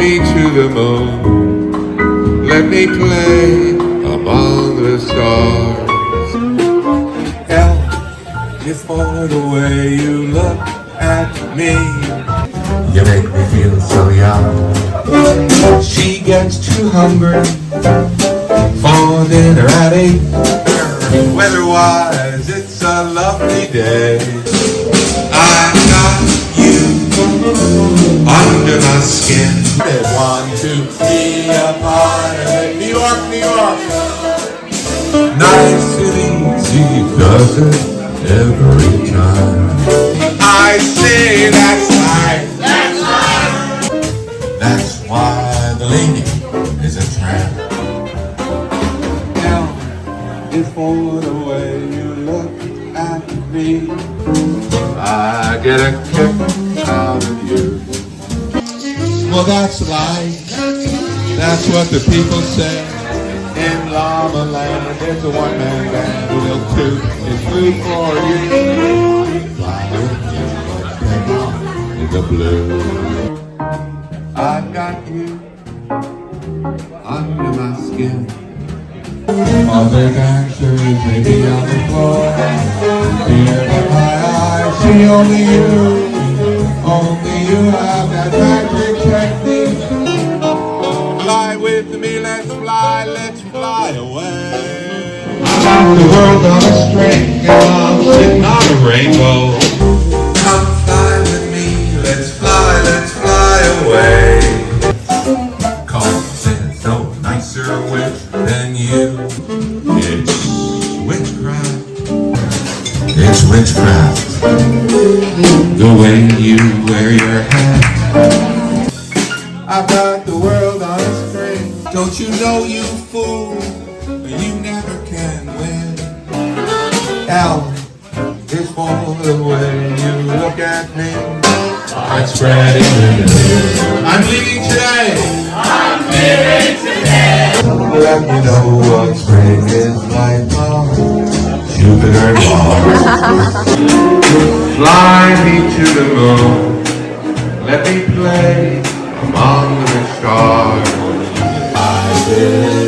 me to the moon. Let me play among the stars. L is for the way you look at me. You make me feel so young. She gets too hungry for dinner at 8. Weather-wise, it's a lovely day. I got you under my skin. Want to be a part of it. New York, New York. Nice and easy, does it every time. I say that's right. That's right. That's why the lady is a tramp. Now is for the way you look at me. I get a kick out of you. Well, that's life. That's what the people say. In Llama Land, there's a one-man band. Will toot is free for you. Fly with me, but take on in the blue. I've got you under my skin. Other dancers may be on the floor. Here in my eyes, see only you have that magic technique. Fly with me, let's fly away. The world on a string, and I'm sitting on a rainbow. Come fly with me, let's fly away. Cause there's no nicer witch than you. It's witchcraft. It's witchcraft. The way you wear your hat. I've got the world on a string. Don't you know, you fool, you never can win. L is for the way you look at me. I'm spreading the news. I'm leaving today. I'm leaving today. Let me know what spring is like on Jupiter and Mars. Fly me to the moon. Let me play among the stars. I did.